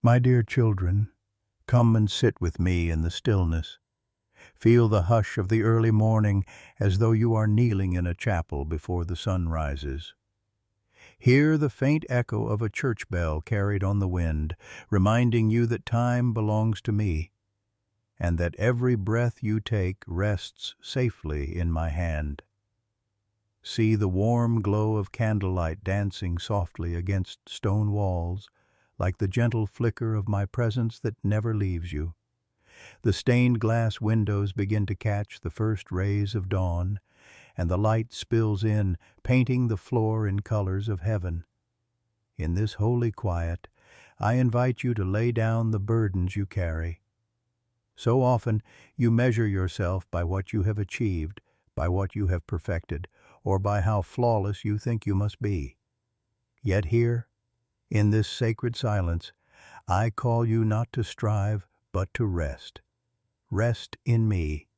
My dear children, come and sit with me in the stillness. Feel the hush of the early morning as though you are kneeling in a chapel before the sun rises. Hear the faint echo of a church bell carried on the wind, reminding you that time belongs to me, and that every breath you take rests safely in my hand. See the warm glow of candlelight dancing softly against stone walls, like the gentle flicker of my presence that never leaves you. The stained glass windows begin to catch the first rays of dawn, and the light spills in, painting the floor in colors of heaven. In this holy quiet, I invite you to lay down the burdens you carry. So often you measure yourself by what you have achieved, by what you have perfected, or by how flawless you think you must be. Yet here, in this sacred silence, I call you not to strive, but to rest. Rest in me.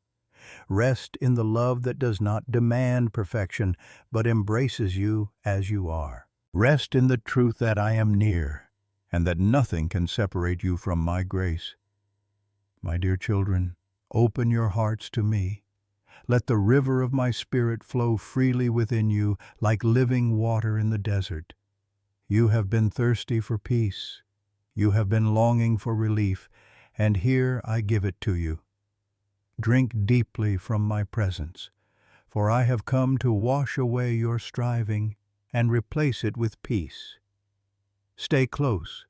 Rest in the love that does not demand perfection, but embraces you as you are. Rest in the truth that I am near, and that nothing can separate you from my grace. My dear children, open your hearts to me. Let the river of my spirit flow freely within you, like living water in the desert. You have been thirsty for peace. You have been longing for relief, and here I give it to you. Drink deeply from my presence, for I have come to wash away your striving and replace it with peace. Stay close,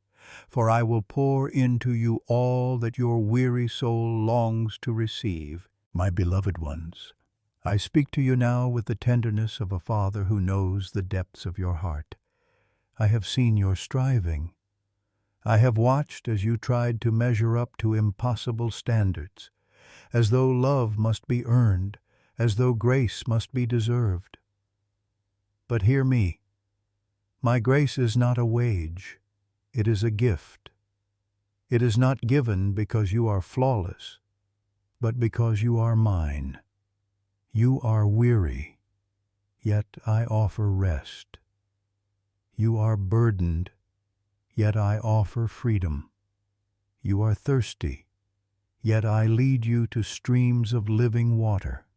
for I will pour into you all that your weary soul longs to receive. My beloved ones, I speak to you now with the tenderness of a father who knows the depths of your heart. I have seen your striving. I have watched as you tried to measure up to impossible standards, as though love must be earned, as though grace must be deserved. But hear me. My grace is not a wage. It is a gift. It is not given because you are flawless, but because you are mine. You are weary, yet I offer rest. You are burdened, yet I offer freedom. You are thirsty, yet I lead you to streams of living water.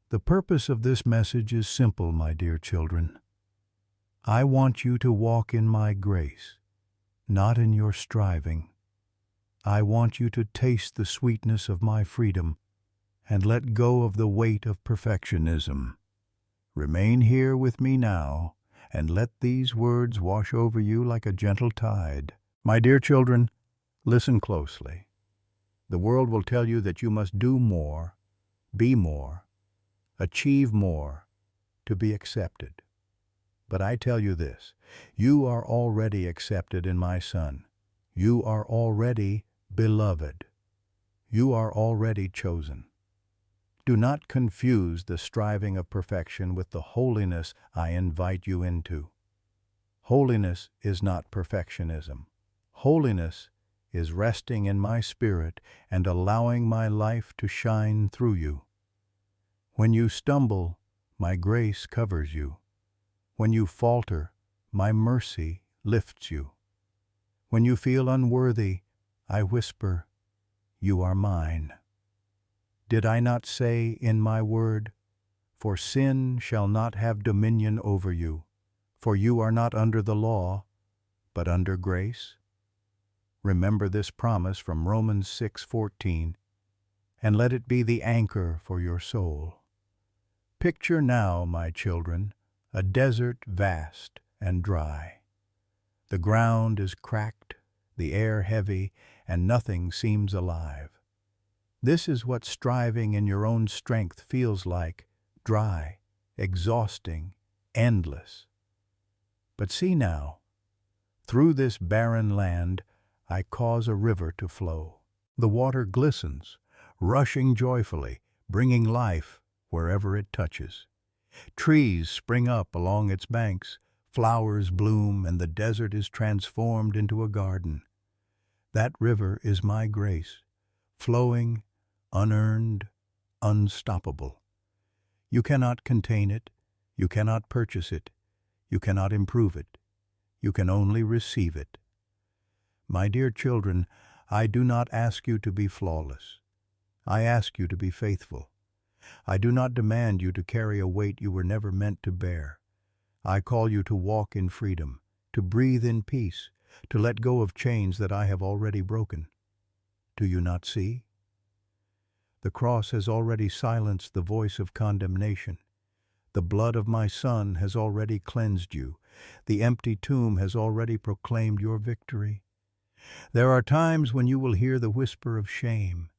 The purpose of this message is simple, my dear children. I want you to walk in my grace, not in your striving. I want you to taste the sweetness of my freedom and let go of the weight of perfectionism. Remain here with me now, and let these words wash over you like a gentle tide. My dear children, listen closely. The world will tell you that you must do more, be more, achieve more to be accepted. But I tell you this, you are already accepted in my Son. You are already beloved. You are already chosen. Do not confuse the striving of perfection with the holiness I invite you into. Holiness is not perfectionism. Holiness is resting in my spirit and allowing my life to shine through you. When you stumble, my grace covers you. When you falter, my mercy lifts you. When you feel unworthy, I whisper, "You are mine." Did I not say in my word, "For sin shall not have dominion over you, for you are not under the law, but under grace"? Remember this promise from Romans 6:14, and let it be the anchor for your soul. Picture now, my children, a desert vast and dry. The ground is cracked, the air heavy, and nothing seems alive. This is what striving in your own strength feels like, dry, exhausting, endless. But see now, through this barren land, I cause a river to flow. The water glistens, rushing joyfully, bringing life wherever it touches. Trees spring up along its banks, flowers bloom, and the desert is transformed into a garden. That river is my grace, flowing, unearned, unstoppable. You cannot contain it, you cannot purchase it, you cannot improve it, you can only receive it. My dear children, I do not ask you to be flawless. I ask you to be faithful. I do not demand you to carry a weight you were never meant to bear. I call you to walk in freedom, to breathe in peace, to let go of chains that I have already broken. Do you not see? The cross has already silenced the voice of condemnation. The blood of my Son has already cleansed you. The empty tomb has already proclaimed your victory. There are times when you will hear the whisper of shame.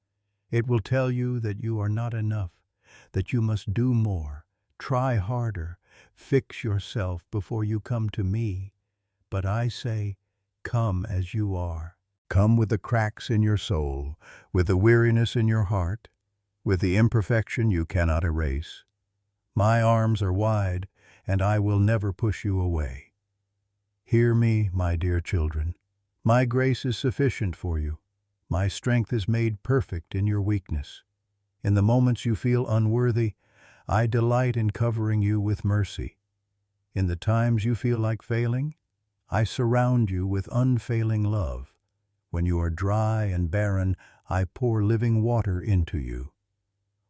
It will tell you that you are not enough, that you must do more, try harder, fix yourself before you come to me. But I say, come as you are. Come with the cracks in your soul, with the weariness in your heart, with the imperfection you cannot erase. My arms are wide, and I will never push you away. Hear me, my dear children. My grace is sufficient for you. My strength is made perfect in your weakness. In the moments you feel unworthy, I delight in covering you with mercy. In the times you feel like failing, I surround you with unfailing love. When you are dry and barren, I pour living water into you.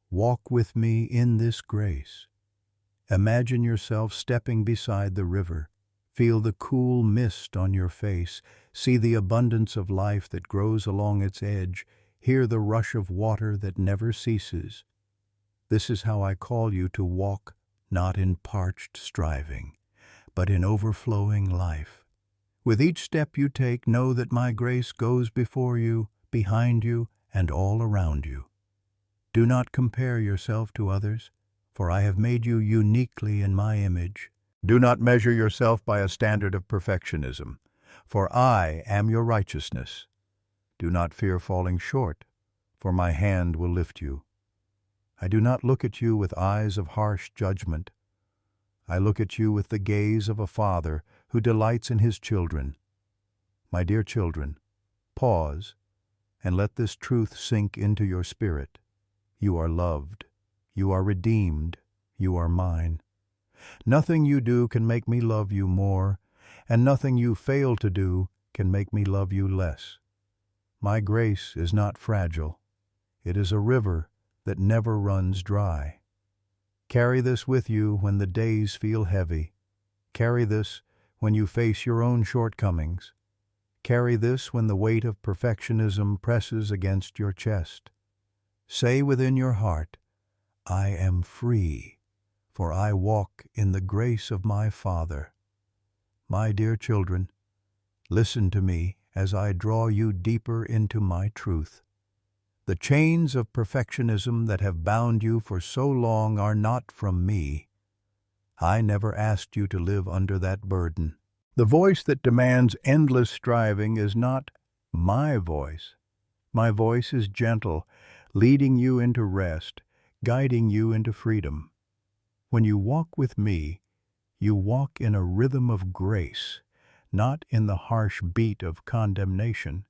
Walk with me in this grace. Imagine yourself stepping beside the river. Feel the cool mist on your face. See the abundance of life that grows along its edge. Hear the rush of water that never ceases. This is how I call you to walk, not in parched striving, but in overflowing life. With each step you take, know that my grace goes before you, behind you, and all around you. Do not compare yourself to others, for I have made you uniquely in my image. Do not measure yourself by a standard of perfectionism, for I am your righteousness. Do not fear falling short, for my hand will lift you. I do not look at you with eyes of harsh judgment. I look at you with the gaze of a father who delights in his children. My dear children, pause and let this truth sink into your spirit. You are loved. You are redeemed. You are mine. Nothing you do can make me love you more, and nothing you fail to do can make me love you less. My grace is not fragile. It is a river that never runs dry. Carry this with you when the days feel heavy. Carry this when you face your own shortcomings. Carry this when the weight of perfectionism presses against your chest. Say within your heart, I am free, for I walk in the grace of my Father. My dear children, listen to me as I draw you deeper into my truth. The chains of perfectionism that have bound you for so long are not from me. I never asked you to live under that burden. The voice that demands endless striving is not my voice. My voice is gentle, leading you into rest, guiding you into freedom. When you walk with me, you walk in a rhythm of grace, not in the harsh beat of condemnation.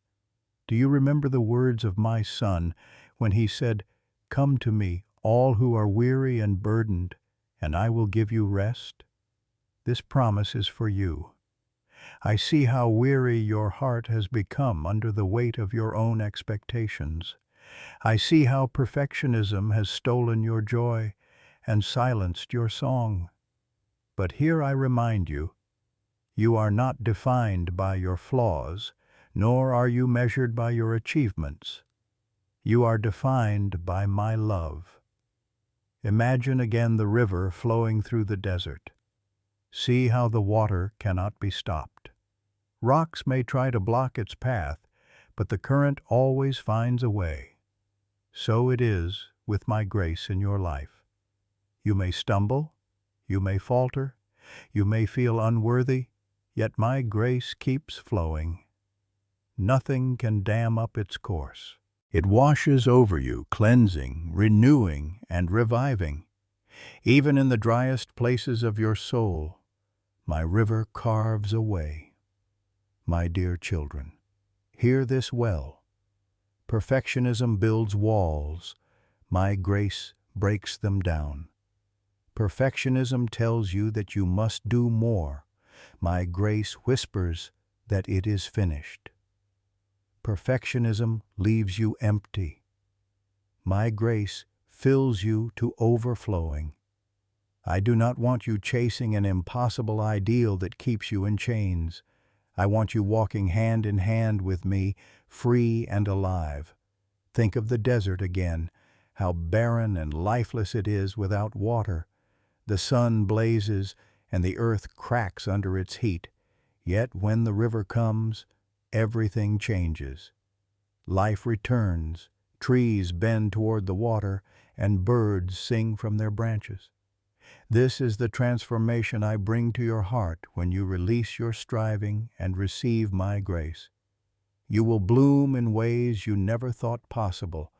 Do you remember the words of my Son when he said, "Come to me, all who are weary and burdened, and I will give you rest"? This promise is for you. I see how weary your heart has become under the weight of your own expectations. I see how perfectionism has stolen your joy and silenced your song. But here I remind you, you are not defined by your flaws, nor are you measured by your achievements. You are defined by my love. Imagine again the river flowing through the desert. See how the water cannot be stopped. Rocks may try to block its path, but the current always finds a way. So it is with my grace in your life. You may stumble, you may falter, you may feel unworthy, yet my grace keeps flowing. Nothing can dam up its course. It washes over you, cleansing, renewing, and reviving. Even in the driest places of your soul, my river carves a way. My dear children, hear this well. Perfectionism builds walls. My grace breaks them down. Perfectionism tells you that you must do more. My grace whispers that it is finished. Perfectionism leaves you empty. My grace fills you to overflowing. I do not want you chasing an impossible ideal that keeps you in chains. I want you walking hand in hand with me, free and alive. Think of the desert again, how barren and lifeless it is without water. The sun blazes and the earth cracks under its heat. Yet when the river comes, everything changes. Life returns, trees bend toward the water, and birds sing from their branches. This is the transformation I bring to your heart when you release your striving and receive my grace. You will bloom in ways you never thought possible,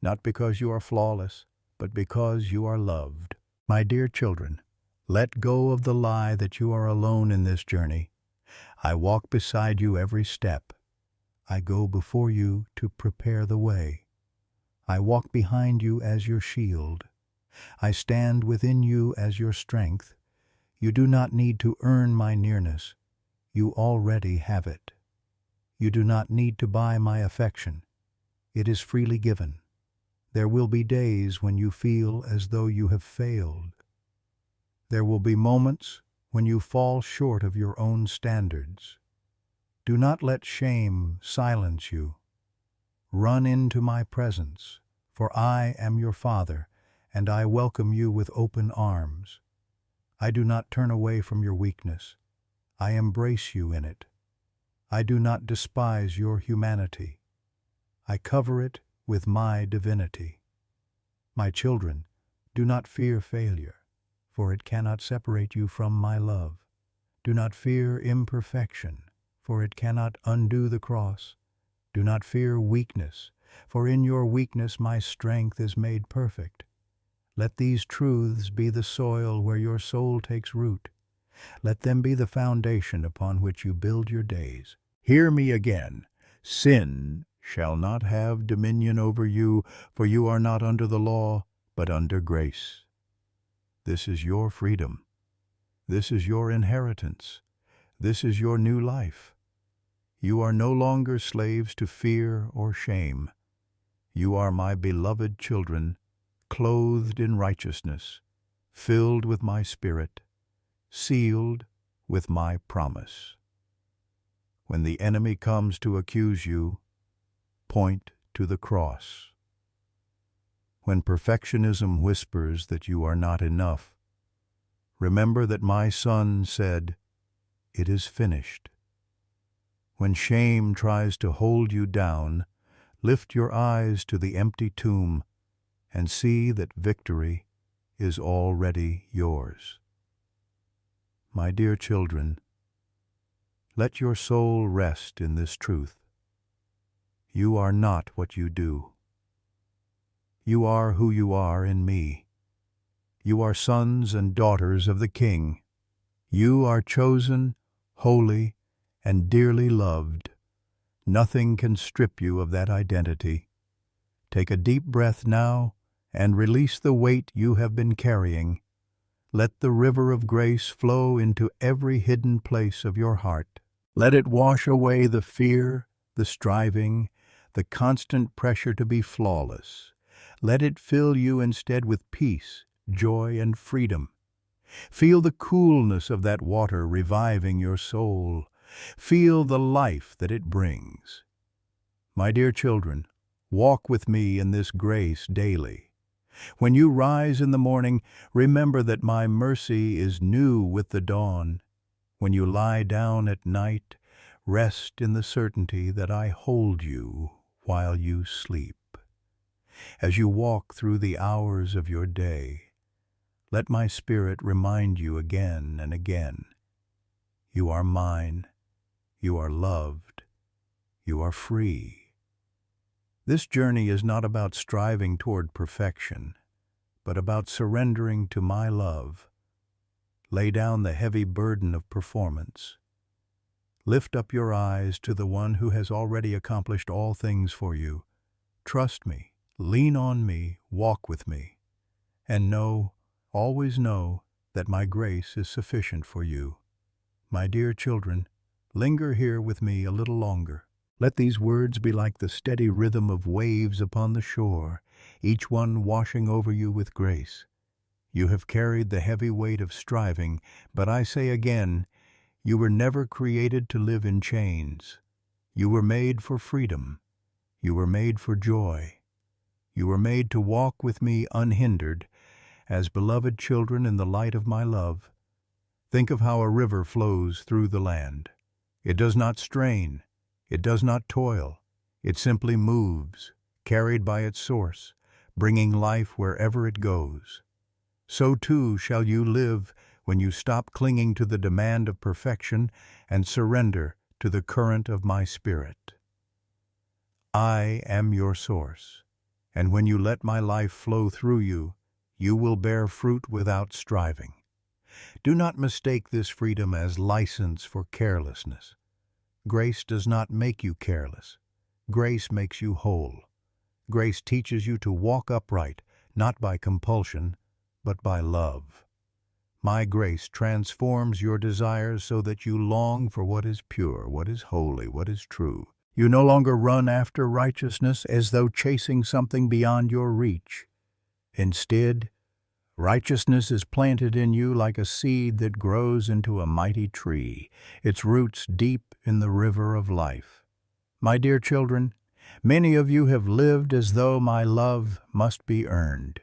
not because you are flawless, but because you are loved. My dear children, let go of the lie that you are alone in this journey. I walk beside you every step. I go before you to prepare the way. I walk behind you as your shield. I stand within you as your strength. You do not need to earn my nearness. You already have it. You do not need to buy my affection. It is freely given. There will be days when you feel as though you have failed. There will be moments when you fall short of your own standards. Do not let shame silence you. Run into my presence, for I am your Father, and I welcome you with open arms. I do not turn away from your weakness. I embrace you in it. I do not despise your humanity. I cover it with my divinity. My children, do not fear failure, for it cannot separate you from my love. Do not fear imperfection, for it cannot undo the cross. Do not fear weakness, for in your weakness my strength is made perfect. Let these truths be the soil where your soul takes root. Let them be the foundation upon which you build your days. Hear me again. Sin shall not have dominion over you, for you are not under the law, but under grace. This is your freedom. This is your inheritance. This is your new life. You are no longer slaves to fear or shame. You are my beloved children, clothed in righteousness, filled with my Spirit, sealed with my promise. When the enemy comes to accuse you, point to the cross. When perfectionism whispers that you are not enough, remember that my Son said, "It is finished." When shame tries to hold you down, lift your eyes to the empty tomb and see that victory is already yours. My dear children, let your soul rest in this truth. You are not what you do. You are who you are in me. You are sons and daughters of the King. You are chosen, holy, and dearly loved. Nothing can strip you of that identity. Take a deep breath now and release the weight you have been carrying. Let the river of grace flow into every hidden place of your heart. Let it wash away the fear, the striving, the constant pressure to be flawless. Let it fill you instead with peace, joy, and freedom. Feel the coolness of that water reviving your soul. Feel the life that it brings. My dear children, walk with me in this grace daily. When you rise in the morning, remember that my mercy is new with the dawn. When you lie down at night, rest in the certainty that I hold you while you sleep. As you walk through the hours of your day, let my Spirit remind you again and again, you are mine, you are loved, you are free. This journey is not about striving toward perfection, but about surrendering to my love. Lay down the heavy burden of performance. Lift up your eyes to the one who has already accomplished all things for you. Trust me, lean on me, walk with me, and know, always know, that my grace is sufficient for you. My dear children, linger here with me a little longer. Let these words be like the steady rhythm of waves upon the shore, each one washing over you with grace. You have carried the heavy weight of striving, but I say again, you were never created to live in chains. You were made for freedom. You were made for joy. You were made to walk with me unhindered, as beloved children in the light of my love. Think of how a river flows through the land. It does not strain. It does not toil. It simply moves, carried by its source, bringing life wherever it goes. So too shall you live when you stop clinging to the demand of perfection and surrender to the current of my Spirit. I am your source, and when you let my life flow through you, you will bear fruit without striving. Do not mistake this freedom as license for carelessness. Grace does not make you careless. Grace makes you whole. Grace teaches you to walk upright, not by compulsion, but by love. My grace transforms your desires so that you long for what is pure, what is holy, what is true. You no longer run after righteousness as though chasing something beyond your reach. Instead, righteousness is planted in you like a seed that grows into a mighty tree, its roots deep in the river of life. My dear children, many of you have lived as though my love must be earned.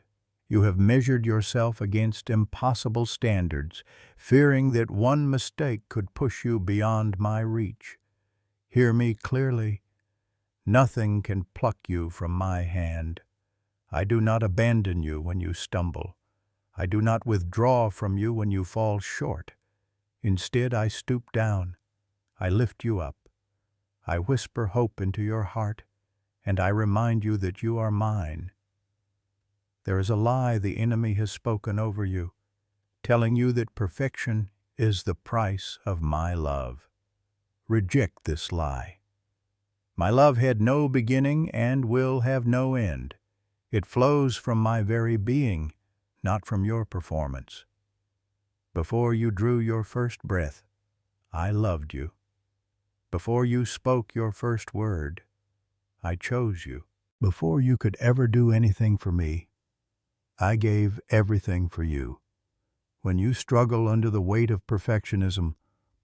You have measured yourself against impossible standards, fearing that one mistake could push you beyond my reach. Hear me clearly. Nothing can pluck you from my hand. I do not abandon you when you stumble. I do not withdraw from you when you fall short. Instead, I stoop down. I lift you up. I whisper hope into your heart, and I remind you that you are mine. There is a lie the enemy has spoken over you, telling you that perfection is the price of my love. Reject this lie. My love had no beginning and will have no end. It flows from my very being, not from your performance. Before you drew your first breath, I loved you. Before you spoke your first word, I chose you. Before you could ever do anything for me, I gave everything for you. When you struggle under the weight of perfectionism,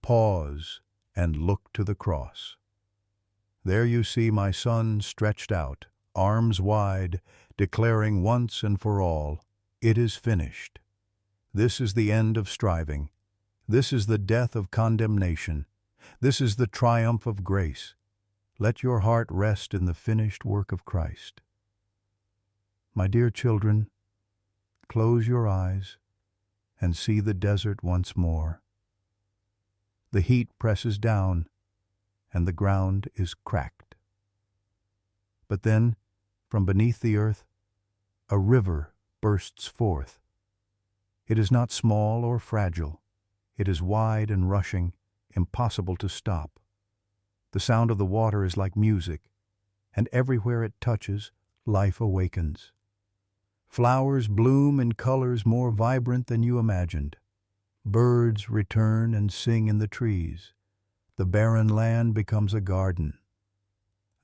pause and look to the cross. There you see my Son stretched out, arms wide, declaring once and for all, "It is finished." This is the end of striving. This is the death of condemnation. This is the triumph of grace. Let your heart rest in the finished work of Christ. My dear children, close your eyes and see the desert once more. The heat presses down and the ground is cracked. But then, from beneath the earth, a river bursts forth. It is not small or fragile. It is wide and rushing, impossible to stop. The sound of the water is like music, and everywhere it touches, life awakens. Flowers bloom in colors more vibrant than you imagined. Birds return and sing in the trees. The barren land becomes a garden.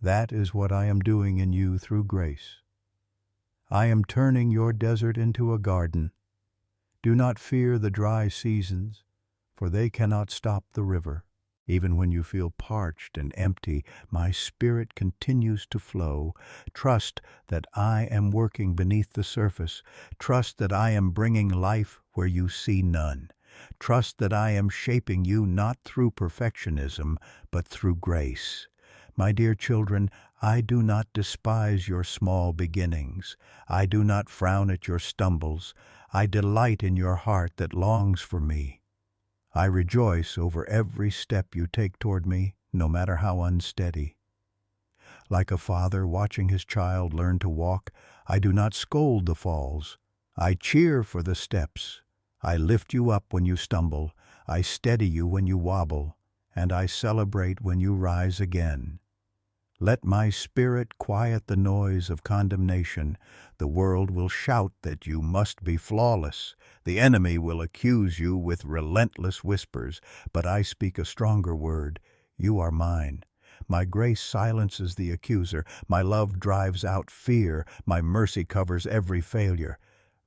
That is what I am doing in you through grace. I am turning your desert into a garden. Do not fear the dry seasons, for they cannot stop the river. Even when you feel parched and empty, my Spirit continues to flow. Trust that I am working beneath the surface. Trust that I am bringing life where you see none. Trust that I am shaping you not through perfectionism, but through grace. My dear children, I do not despise your small beginnings. I do not frown at your stumbles. I delight in your heart that longs for me. I rejoice over every step you take toward me, no matter how unsteady. Like a father watching his child learn to walk, I do not scold the falls. I cheer for the steps. I lift you up when you stumble. I steady you when you wobble, and I celebrate when you rise again. Let my Spirit quiet the noise of condemnation. The world will shout that you must be flawless. The enemy will accuse you with relentless whispers, but I speak a stronger word. You are mine. My grace silences the accuser. My love drives out fear. My mercy covers every failure.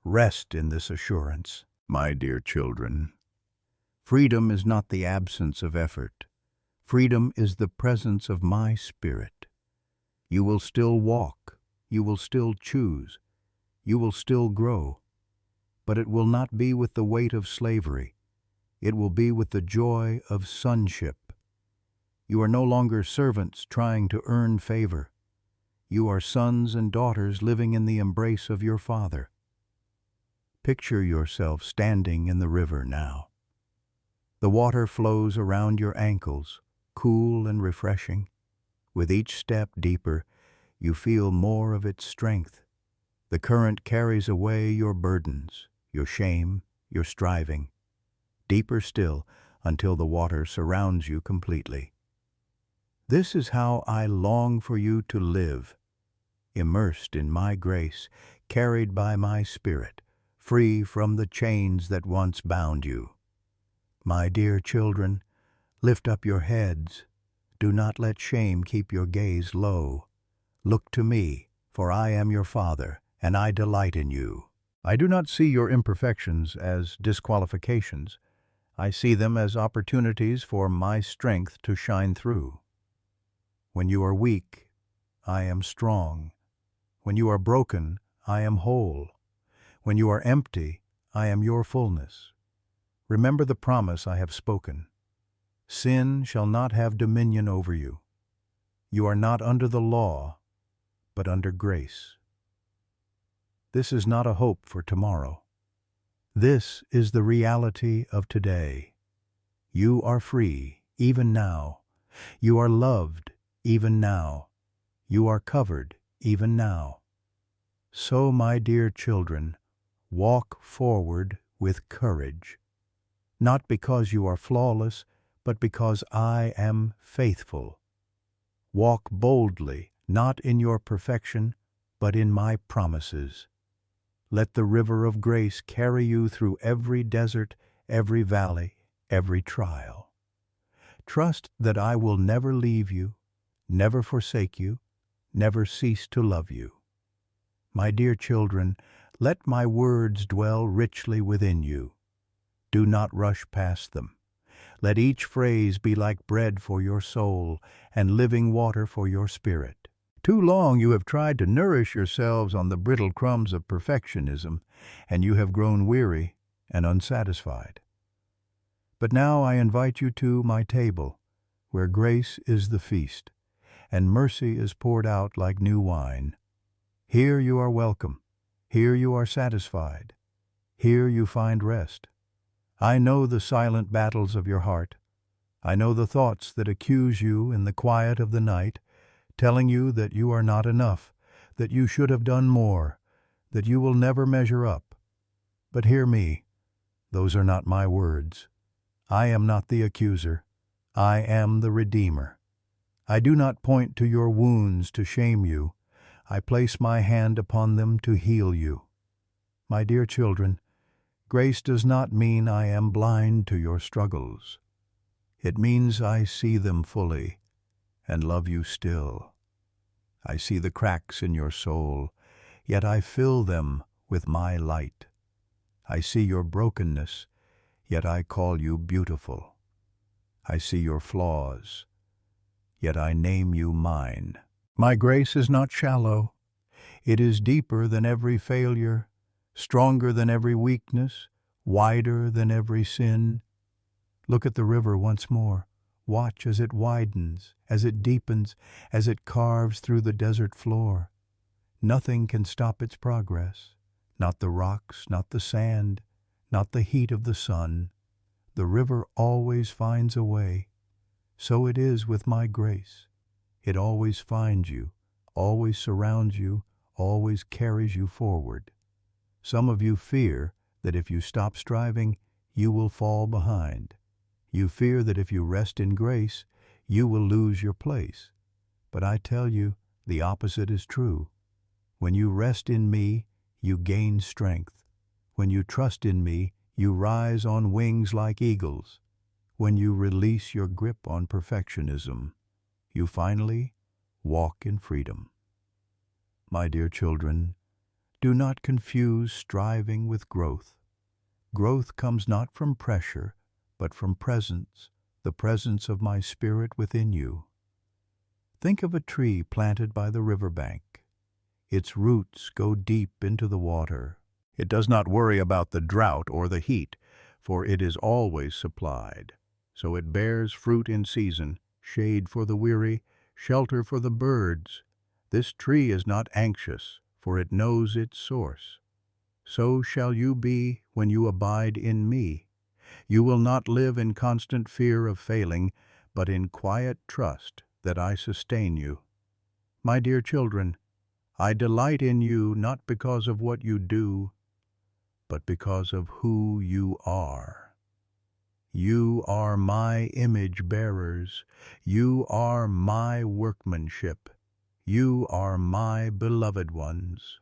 Rest in this assurance, my dear children. Freedom is not the absence of effort. Freedom is the presence of my Spirit. You will still walk. You will still choose. You will still grow. But it will not be with the weight of slavery. It will be with the joy of sonship. You are no longer servants trying to earn favor. You are sons and daughters living in the embrace of your Father. Picture yourself standing in the river now. The water flows around your ankles, cool and refreshing. With each step deeper, you feel more of its strength. The current carries away your burdens, your shame, your striving. Deeper still, until the water surrounds you completely. This is how I long for you to live, immersed in my grace, carried by my Spirit, free from the chains that once bound you. My dear children, lift up your heads. Do not let shame keep your gaze low. Look to me, for I am your Father, and I delight in you. I do not see your imperfections as disqualifications. I see them as opportunities for my strength to shine through. When you are weak, I am strong. When you are broken, I am whole. When you are empty, I am your fullness. Remember the promise I have spoken. Sin shall not have dominion over you. You are not under the law, but under grace. This is not a hope for tomorrow. This is the reality of today. You are free, even now. You are loved, even now. You are covered, even now. So, my dear children, walk forward with courage. Not because you are flawless, but because I am faithful. Walk boldly, not in your perfection, but in my promises. Let the river of grace carry you through every desert, every valley, every trial. Trust that I will never leave you, never forsake you, never cease to love you. My dear children, let my words dwell richly within you. Do not rush past them. Let each phrase be like bread for your soul and living water for your spirit. Too long you have tried to nourish yourselves on the brittle crumbs of perfectionism, and you have grown weary and unsatisfied. But now I invite you to my table, where grace is the feast, and mercy is poured out like new wine. Here you are welcome. Here you are satisfied. Here you find rest. I know the silent battles of your heart. I know the thoughts that accuse you in the quiet of the night, telling you that you are not enough, that you should have done more, that you will never measure up. But hear me. Those are not my words. I am not the accuser. I am the Redeemer. I do not point to your wounds to shame you. I place my hand upon them to heal you. My dear children, grace does not mean I am blind to your struggles. It means I see them fully and love you still. I see the cracks in your soul, yet I fill them with my light. I see your brokenness, yet I call you beautiful. I see your flaws, yet I name you mine. My grace is not shallow. It is deeper than every failure, stronger than every weakness, wider than every sin. Look at the river once more. Watch as it widens, as it deepens, as it carves through the desert floor. Nothing can stop its progress. Not the rocks, not the sand, not the heat of the sun. The river always finds a way. So it is with my grace. It always finds you, always surrounds you, always carries you forward. Some of you fear that if you stop striving, you will fall behind. You fear that if you rest in grace, you will lose your place. But I tell you, the opposite is true. When you rest in me, you gain strength. When you trust in me, you rise on wings like eagles. When you release your grip on perfectionism, you finally walk in freedom. My dear children, do not confuse striving with growth. Growth comes not from pressure, but from presence, the presence of my Spirit within you. Think of a tree planted by the riverbank. Its roots go deep into the water. It does not worry about the drought or the heat, for it is always supplied. So it bears fruit in season, shade for the weary, shelter for the birds. This tree is not anxious, for it knows its source. So shall you be when you abide in me. You will not live in constant fear of failing, but in quiet trust that I sustain you. My dear children, I delight in you not because of what you do, but because of who you are. You are my image bearers. You are my workmanship. You are my beloved ones.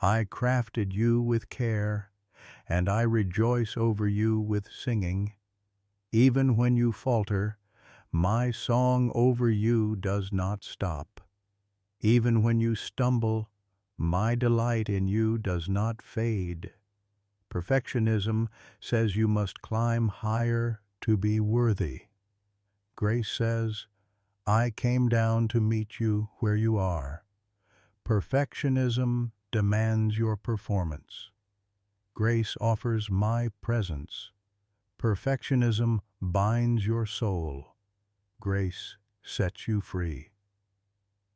I crafted you with care, and I rejoice over you with singing. Even when you falter, my song over you does not stop. Even when you stumble, my delight in you does not fade. Perfectionism says you must climb higher to be worthy. Grace says, I came down to meet you where you are. Perfectionism demands your performance. Grace offers my presence. Perfectionism binds your soul. Grace sets you free.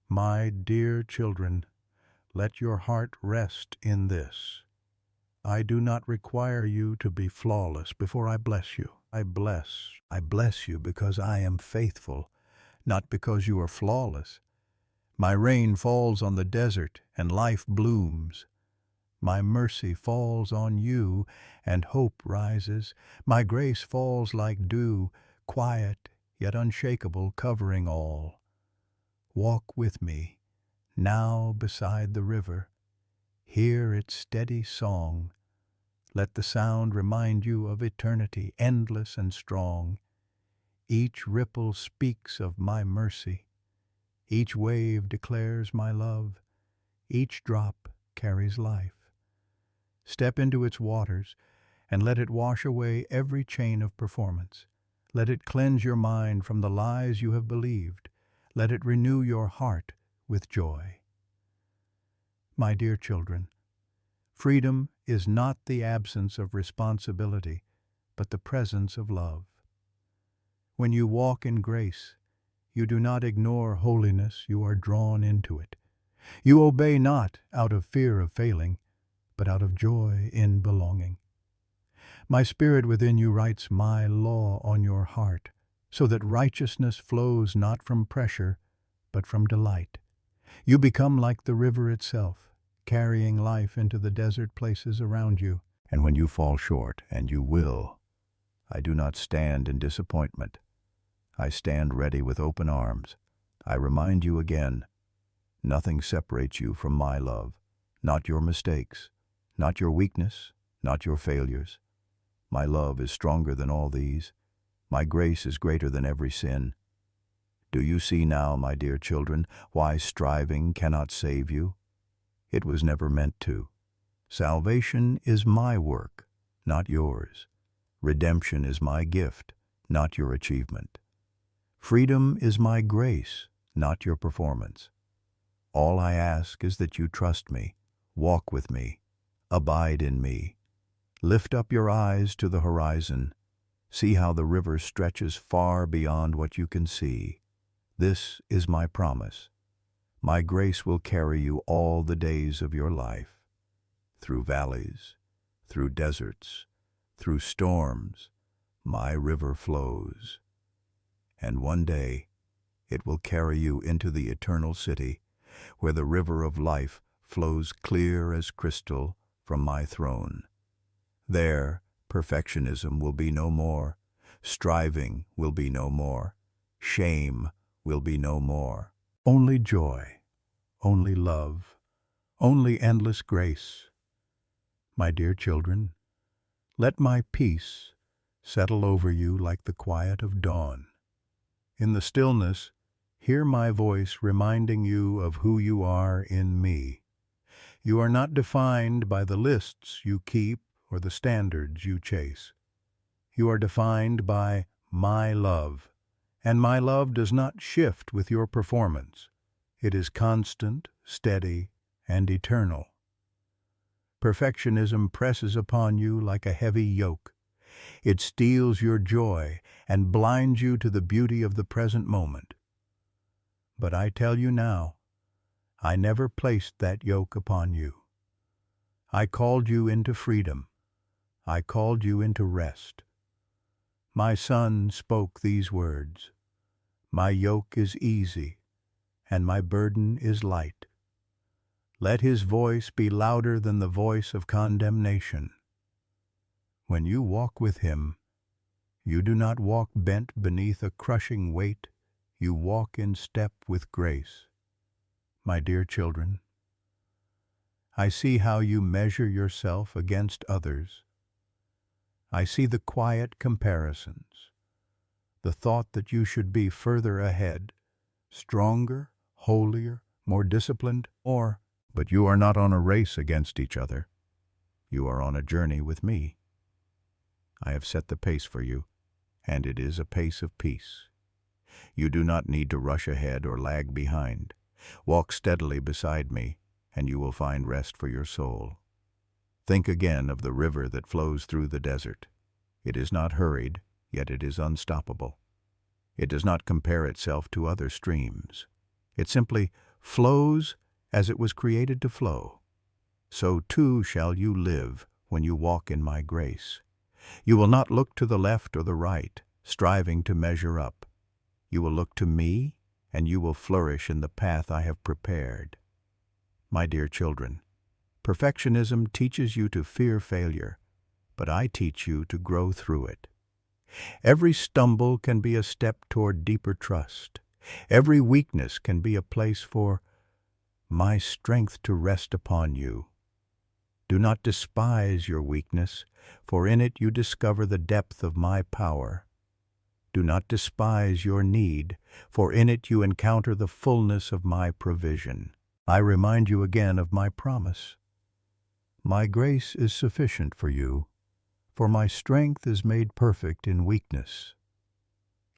My dear children, let your heart rest in this. I do not require you to be flawless before I bless you. I bless you because I am faithful, not because you are flawless. My rain falls on the desert and life blooms. My mercy falls on you and hope rises. My grace falls like dew, quiet yet unshakable, covering all. Walk with me, now beside the river. Hear its steady song. Let the sound remind you of eternity, endless and strong. Each ripple speaks of my mercy. Each wave declares my love. Each drop carries life. Step into its waters and let it wash away every chain of performance. Let it cleanse your mind from the lies you have believed. Let it renew your heart with joy. My dear children, freedom is not the absence of responsibility, but the presence of love. When you walk in grace, you do not ignore holiness, you are drawn into it. You obey not out of fear of failing, but out of joy in belonging. My Spirit within you writes my law on your heart, so that righteousness flows not from pressure, but from delight. You become like the river itself, carrying life into the desert places around you. And when you fall short, and you will, I do not stand in disappointment. I stand ready with open arms. I remind you again, nothing separates you from my love, not your mistakes, not your weakness, not your failures. My love is stronger than all these. My grace is greater than every sin. Do you see now, my dear children, why striving cannot save you? It was never meant to. Salvation is my work, not yours. Redemption is my gift, not your achievement. Freedom is my grace, not your performance. All I ask is that you trust me, walk with me, abide in me. Lift up your eyes to the horizon. See how the river stretches far beyond what you can see. This is my promise. My grace will carry you all the days of your life. Through valleys, through deserts, through storms, my river flows. And one day, it will carry you into the eternal city, where the river of life flows clear as crystal from my throne. There, perfectionism will be no more, striving will be no more, shame will be no more. Only joy, only love, only endless grace. My dear children, let my peace settle over you like the quiet of dawn. In the stillness, Hear my voice reminding you of who you are in me. You are not defined by the lists you keep or the standards you chase. You are defined by my love, and my love does not shift with your performance. It is constant, steady, and eternal. Perfectionism presses upon you like a heavy yoke. It steals your joy and blinds you to the beauty of the present moment. But I tell you now, I never placed that yoke upon you. I called you into freedom. I called you into rest. My Son spoke these words, "My yoke is easy, and my burden is light." Let his voice be louder than the voice of condemnation. When you walk with him, you do not walk bent beneath a crushing weight, you walk in step with grace. My dear children, I see how you measure yourself against others. I see the quiet comparisons, the thought that you should be further ahead, stronger, holier, more disciplined, but you are not on a race against each other. You are on a journey with me. I have set the pace for you, and it is a pace of peace. You do not need to rush ahead or lag behind. Walk steadily beside me, and you will find rest for your soul. Think again of the river that flows through the desert. It is not hurried, yet it is unstoppable. It does not compare itself to other streams. It simply flows as it was created to flow. So too shall you live when you walk in my grace. You will not look to the left or the right, striving to measure up. You will look to me, and you will flourish in the path I have prepared. My dear children, perfectionism teaches you to fear failure, but I teach you to grow through it. Every stumble can be a step toward deeper trust. Every weakness can be a place for my strength to rest upon you. Do not despise your weakness, for in it you discover the depth of my power. Do not despise your need, for in it you encounter the fullness of my provision. I remind you again of my promise. My grace is sufficient for you, for my strength is made perfect in weakness.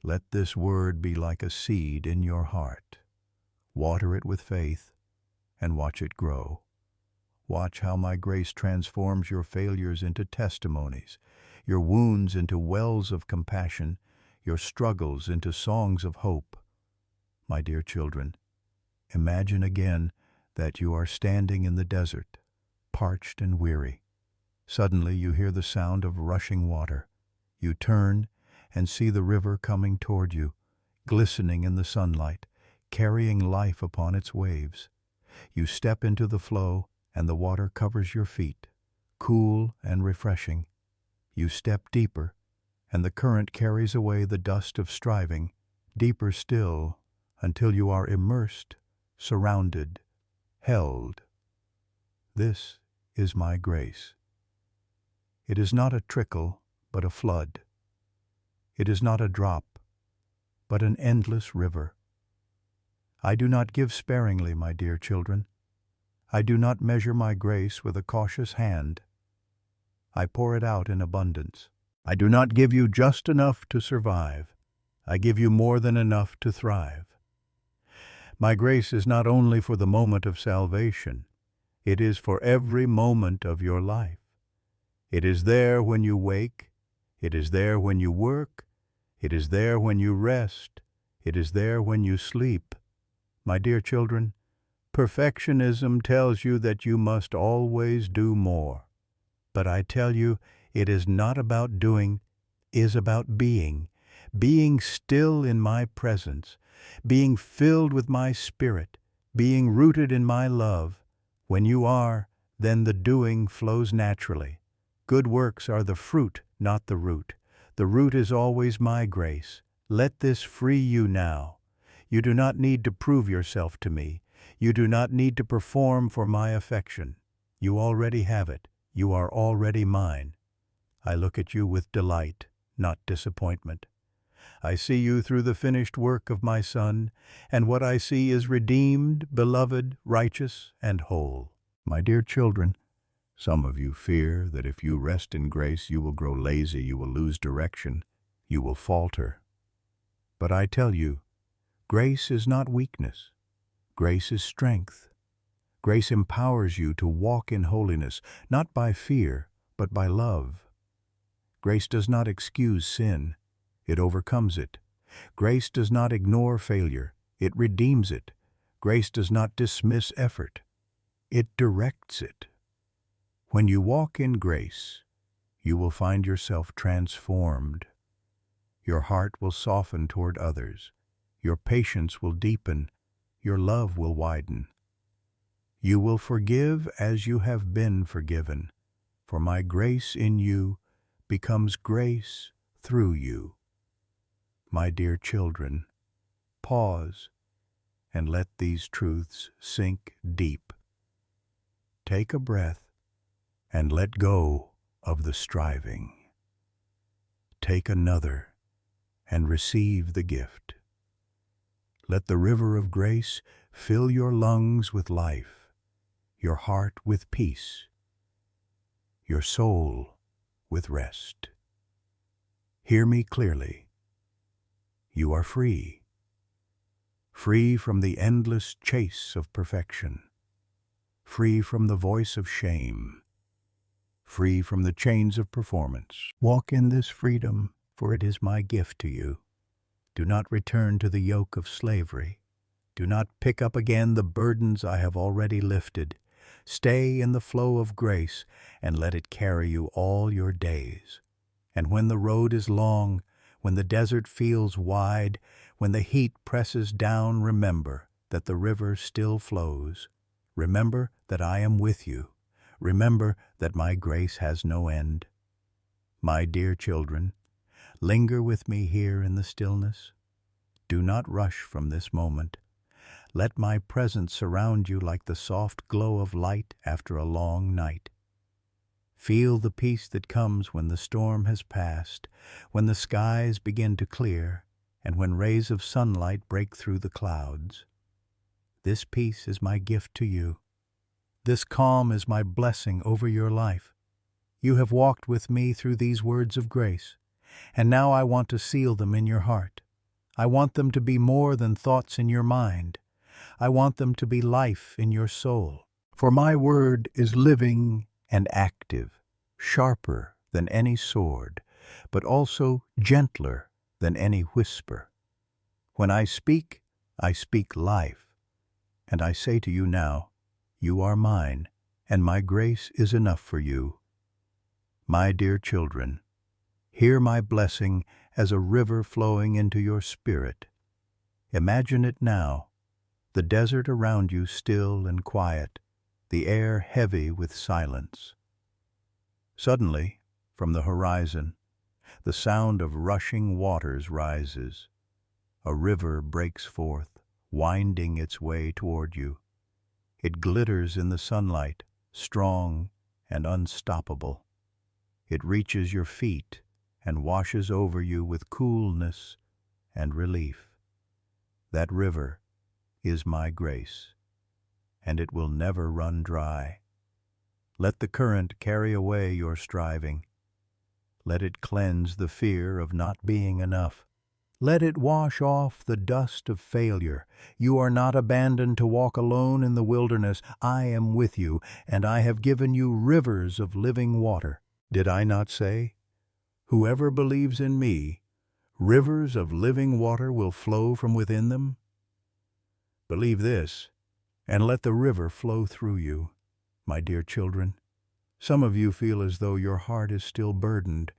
Let this word be like a seed in your heart. Water it with faith, and watch it grow. Watch how my grace transforms your failures into testimonies, your wounds into wells of compassion, your struggles into songs of hope. My dear children, imagine again that you are standing in the desert, parched and weary. Suddenly you hear the sound of rushing water. You turn and see the river coming toward you, glistening in the sunlight, carrying life upon its waves. You step into the flow, and the water covers your feet, cool and refreshing. You step deeper, and the current carries away the dust of striving, deeper still, until you are immersed, surrounded, held. This is my grace. It is not a trickle, but a flood. It is not a drop, but an endless river. I do not give sparingly, my dear children. I do not measure my grace with a cautious hand. I pour it out in abundance. I do not give you just enough to survive. I give you more than enough to thrive. My grace is not only for the moment of salvation. It is for every moment of your life. It is there when you wake. It is there when you work. It is there when you rest. It is there when you sleep. My dear children, perfectionism tells you that you must always do more. But I tell you, it is not about doing, it is about being still in my presence, being filled with my spirit, being rooted in my love. When you are, then the doing flows naturally. Good works are the fruit, not the root. The root is always my grace. Let this free you now. You do not need to prove yourself to me. You do not need to perform for my affection. You already have it. You are already mine. I look at you with delight, not disappointment. I see you through the finished work of my Son, and what I see is redeemed, beloved, righteous, and whole. My dear children, some of you fear that if you rest in grace, you will grow lazy, you will lose direction, you will falter. But I tell you, grace is not weakness. Grace is strength. Grace empowers you to walk in holiness, not by fear, but by love. Grace does not excuse sin. It overcomes it. Grace does not ignore failure. It redeems it. Grace does not dismiss effort. It directs it. When you walk in grace, you will find yourself transformed. Your heart will soften toward others. Your patience will deepen. Your love will widen. You will forgive as you have been forgiven, for my grace in you becomes grace through you. My dear children, pause and let these truths sink deep. Take a breath and let go of the striving. Take another and receive the gift. Let the river of grace fill your lungs with life, your heart with peace, your soul with rest. Hear me clearly. You are free. Free from the endless chase of perfection. Free from the voice of shame. Free from the chains of performance. Walk in this freedom, for it is my gift to you. Do not return to the yoke of slavery. Do not pick up again the burdens I have already lifted. Stay in the flow of grace and let it carry you all your days. And when the road is long, when the desert feels wide, when the heat presses down, remember that the river still flows. Remember that I am with you. Remember that my grace has no end. My dear children, linger with me here in the stillness. Do not rush from this moment. Let my presence surround you like the soft glow of light after a long night. Feel the peace that comes when the storm has passed, when the skies begin to clear, and when rays of sunlight break through the clouds. This peace is my gift to you. This calm is my blessing over your life. You have walked with me through these words of grace, and now I want to seal them in your heart. I want them to be more than thoughts in your mind. I want them to be life in your soul. For my word is living and active, sharper than any sword, but also gentler than any whisper. When I speak life, and I say to you now, you are mine, and my grace is enough for you. My dear children, hear my blessing as a river flowing into your spirit. Imagine it now, the desert around you still and quiet, the air heavy with silence. Suddenly, from the horizon, the sound of rushing waters rises. A river breaks forth, winding its way toward you. It glitters in the sunlight, strong and unstoppable. It reaches your feet and washes over you with coolness and relief. That river is my grace, and it will never run dry. Let the current carry away your striving. Let it cleanse the fear of not being enough. Let it wash off the dust of failure. You are not abandoned to walk alone in the wilderness. I am with you, and I have given you rivers of living water. Did I not say, whoever believes in me, rivers of living water will flow from within them? Believe this, and let the river flow through you, my dear children. Some of you feel as though your heart is still burdened.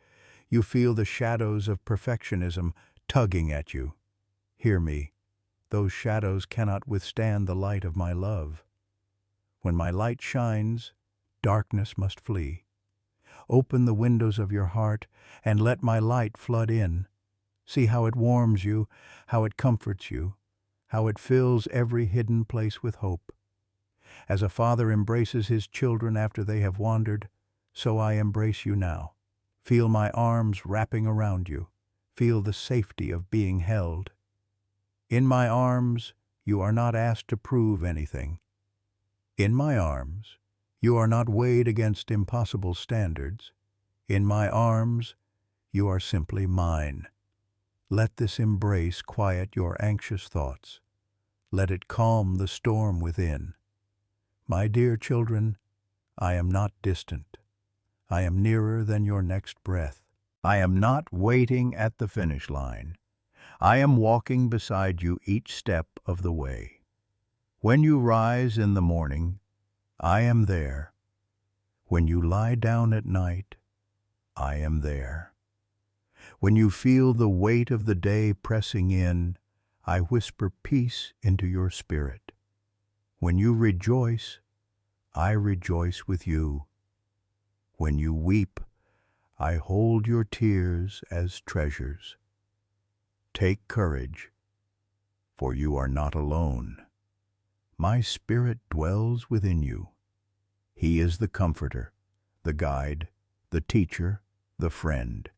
You feel the shadows of perfectionism tugging at you. Hear me, those shadows cannot withstand the light of my love. When my light shines, darkness must flee. Open the windows of your heart and let my light flood in. See how it warms you, how it comforts you, how it fills every hidden place with hope. As a father embraces his children after they have wandered, so I embrace you now. Feel my arms wrapping around you. Feel the safety of being held. In my arms, you are not asked to prove anything. In my arms, you are not weighed against impossible standards. In my arms, you are simply mine. Let this embrace quiet your anxious thoughts. Let it calm the storm within. My dear children, I am not distant. I am nearer than your next breath. I am not waiting at the finish line. I am walking beside you each step of the way. When you rise in the morning, I am there. When you lie down at night, I am there. When you feel the weight of the day pressing in, I whisper peace into your spirit. When you rejoice, I rejoice with you. When you weep, I hold your tears as treasures. Take courage, for you are not alone. My Spirit dwells within you. He is the comforter, the guide, the teacher, the friend.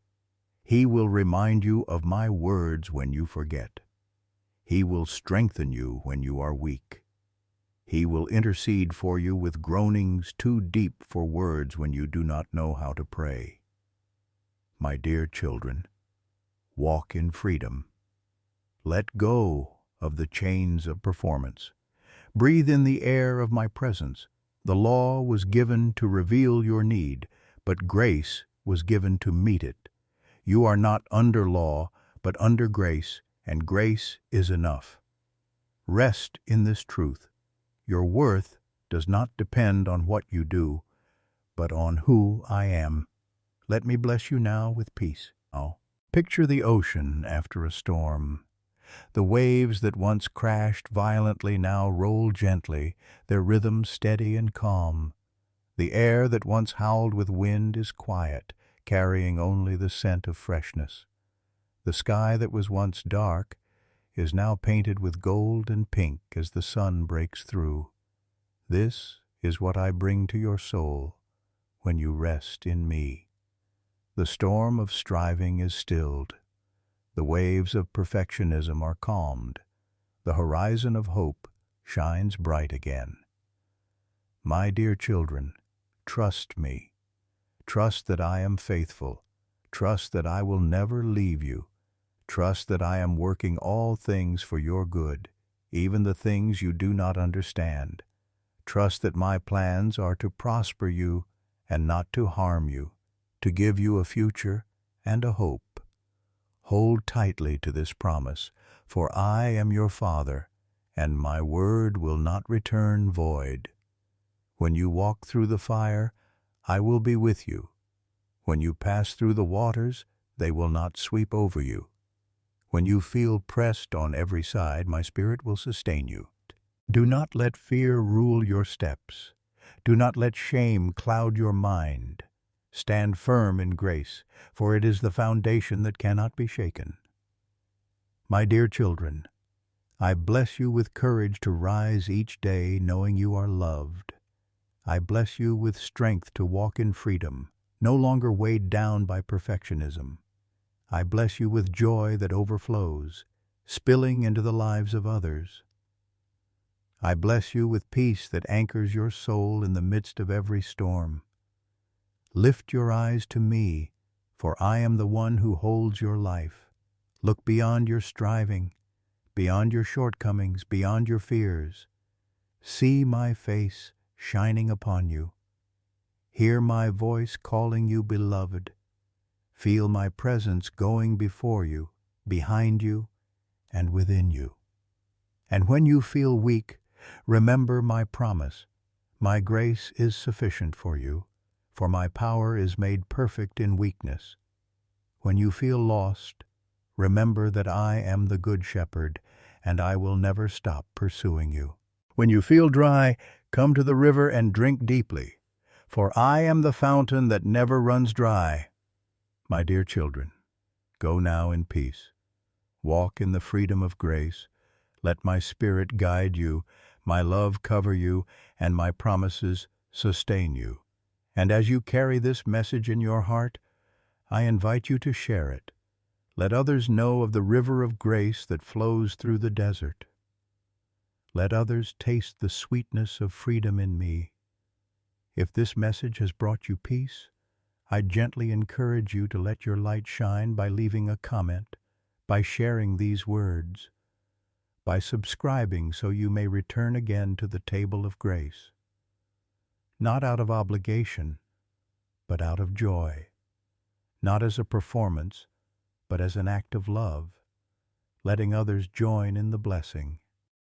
He will remind you of my words when you forget. He will strengthen you when you are weak. He will intercede for you with groanings too deep for words when you do not know how to pray. My dear children, walk in freedom. Let go of the chains of performance. Breathe in the air of my presence. The law was given to reveal your need, but grace was given to meet it. You are not under law, but under grace, and grace is enough. Rest in this truth. Your worth does not depend on what you do, but on who I am. Let me bless you now with peace. Now, picture the ocean after a storm. The waves that once crashed violently now roll gently, their rhythm steady and calm. The air that once howled with wind is quiet, carrying only the scent of freshness. The sky that was once dark is now painted with gold and pink as the sun breaks through. This is what I bring to your soul when you rest in me. The storm of striving is stilled. The waves of perfectionism are calmed. The horizon of hope shines bright again. My dear children, trust me. Trust that I am faithful. Trust that I will never leave you. Trust that I am working all things for your good, even the things you do not understand. Trust that my plans are to prosper you and not to harm you, to give you a future and a hope. Hold tightly to this promise, for I am your Father, and my word will not return void. When you walk through the fire, I will be with you. When you pass through the waters, they will not sweep over you. When you feel pressed on every side, my Spirit will sustain you. Do not let fear rule your steps. Do not let shame cloud your mind. Stand firm in grace, for it is the foundation that cannot be shaken. My dear children, I bless you with courage to rise each day knowing you are loved. I bless you with strength to walk in freedom, no longer weighed down by perfectionism. I bless you with joy that overflows, spilling into the lives of others. I bless you with peace that anchors your soul in the midst of every storm. Lift your eyes to me, for I am the one who holds your life. Look beyond your striving, beyond your shortcomings, beyond your fears. See my face shining upon you. Hear my voice calling you beloved. Feel my presence going before you, behind you, and within you. And when you feel weak, remember my promise. My grace is sufficient for you, for my power is made perfect in weakness. When you feel lost, remember that I am the Good Shepherd, and I will never stop pursuing you. When you feel dry, come to the river and drink deeply, for I am the fountain that never runs dry. My dear children, go now in peace. Walk in the freedom of grace. Let my Spirit guide you, my love cover you, and my promises sustain you. And as you carry this message in your heart, I invite you to share it. Let others know of the river of grace that flows through the desert. Let others taste the sweetness of freedom in me. If this message has brought you peace, I gently encourage you to let your light shine by leaving a comment, by sharing these words, by subscribing so you may return again to the table of grace. Not out of obligation, but out of joy. Not as a performance, but as an act of love, letting others join in the blessing.